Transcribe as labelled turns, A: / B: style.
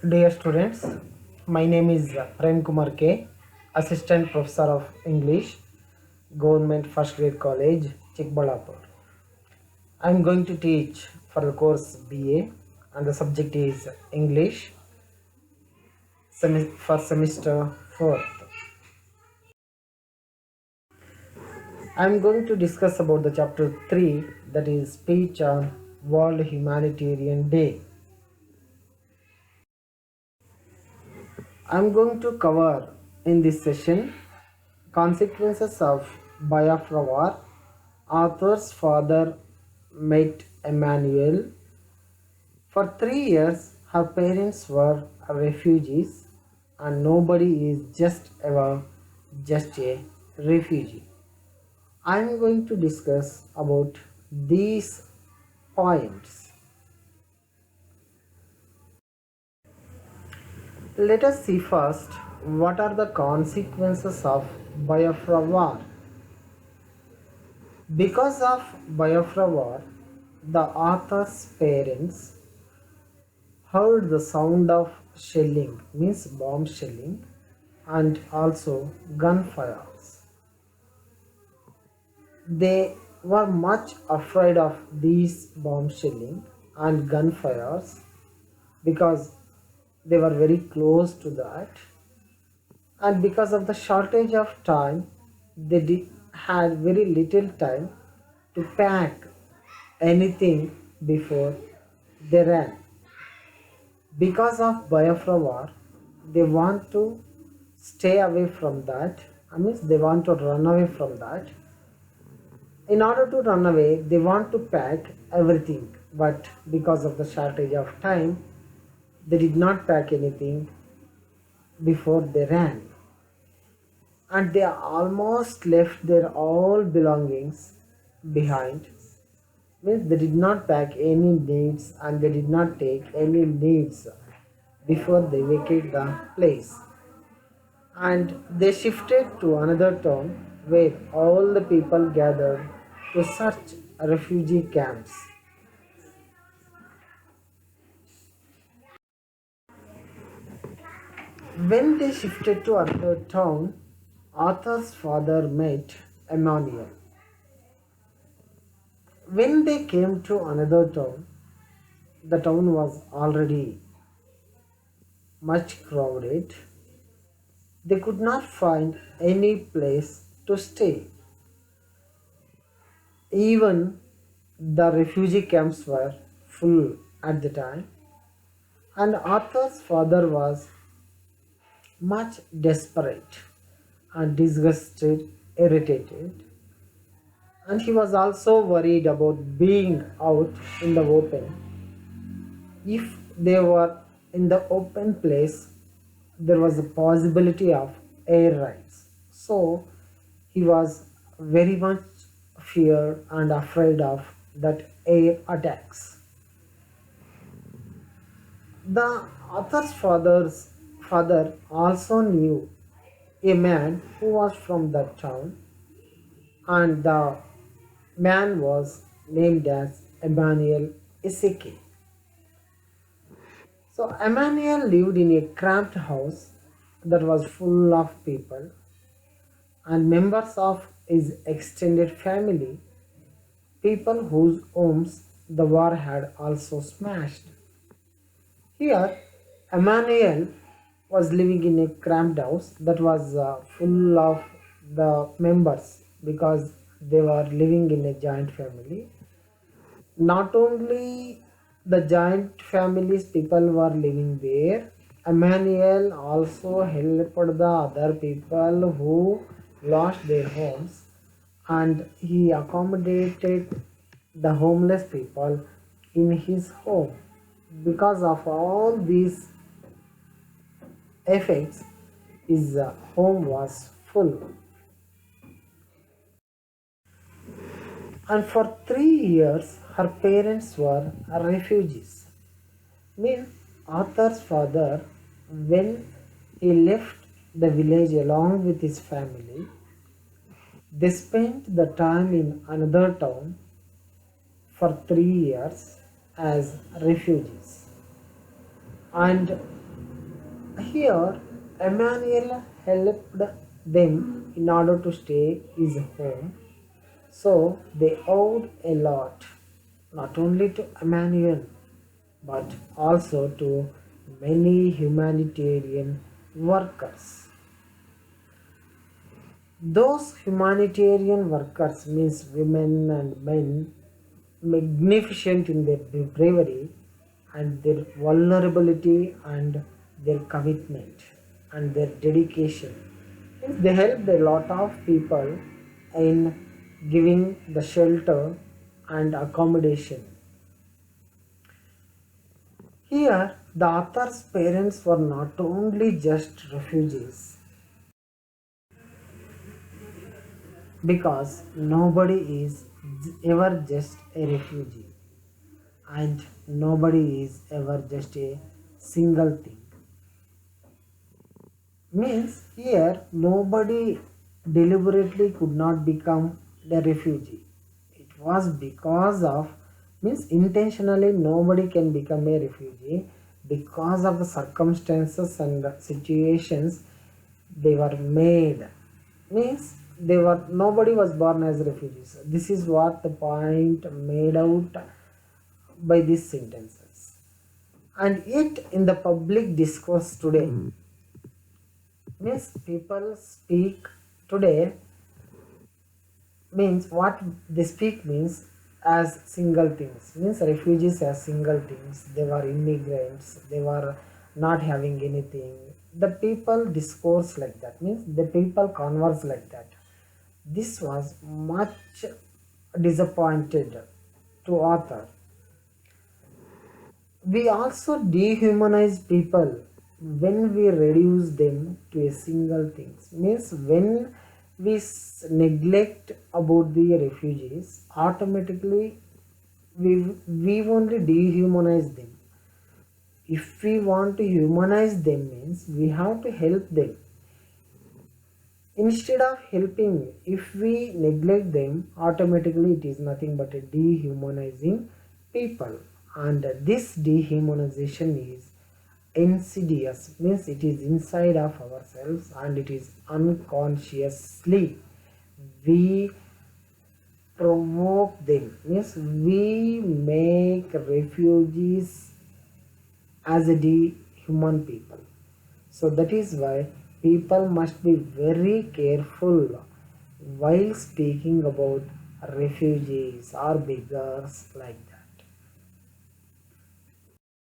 A: Dear students, my name is Prem Kumar K, Assistant Professor of English, Government First Grade College, Chikbalapur. I am going to teach for the course BA and the subject is English for semester 4th. I am going to discuss about the chapter 3, that is speech on World Humanitarian Day. I am going to cover in this session consequences of Biafra War. Arthur's father met Emmanuel. For 3 years, her parents were refugees, and nobody is just a refugee. I am going to discuss about these points. Let us see first what are the consequences of Biafra War. Because of Biafra War, the author's parents heard the sound of shelling, means bomb shelling, and also gunfires. They were much afraid of these bomb shelling and gunfires because they were very close to that, and because of the shortage of time, had very little time to pack anything before they ran. Because of Biafra War, they want to stay away from that. I mean, they want to run away from that. In order to run away, they want to pack everything, but because of the shortage of time, they did not pack anything before they ran. And they almost left their all belongings behind. Means they did not pack any needs and they did not take any needs before they vacated the place. And they shifted to another town where all the people gathered to search refugee camps. When they shifted to another town, Arthur's father met Emmanuel. When they came to another town, the town was already much crowded. They could not find any place to stay. Even the refugee camps were full at the time, and Arthur's father was much desperate and disgusted, irritated, and he was also worried about being out in the open. If they were in the open place, there was a possibility of air raids. So he was very much feared and afraid of that air attacks. The author's father also knew a man who was from that town, and the man was named as Emmanuel Iseke. So Emmanuel lived in a cramped house that was full of people and members of his extended family, people whose homes the war had also smashed. Here, Emmanuel was living in a cramped house that was full of the members because they were living in a joint family. Not only the joint families people were living there, Emmanuel also helped the other people who lost their homes, and he accommodated the homeless people in his home. Because of all these effects, his home was full. And for 3 years, her parents were refugees. Means Arthur's father, when he left the village along with his family, they spent the time in another town for 3 years as refugees. And Here, Emmanuel helped them in order to stay his home, so they owed a lot, not only to Emmanuel, but also to many humanitarian workers. Those humanitarian workers means women and men magnificent in their bravery and their vulnerability and their commitment and their dedication. Means they helped a lot of people in giving the shelter and accommodation. Here, the author's parents were not only just refugees, because nobody is ever just a refugee and nobody is ever just a single thing. Means here nobody deliberately could not become a refugee. It was because of, means intentionally nobody can become a refugee because of the circumstances and the situations they were made. Means they were, nobody was born as refugees. This is what the point made out by these sentences. And yet in the public discourse today, means people speak today, means what they speak means as single things, means refugees as single things. They were immigrants, they were not having anything. The people discourse like that, means the people converse like that. This was much disappointed to author. We also dehumanize people when we reduce them to a single thing. Means when we neglect about the refugees, automatically we only dehumanize them. If we want to humanize them means we have to help them. Instead of helping, if we neglect them, automatically it is nothing but a dehumanizing people. And this dehumanization is insidious, means it is inside of ourselves and it is unconsciously we provoke them, means we make refugees as a dehuman people. So that is why people must be very careful while speaking about refugees or beggars like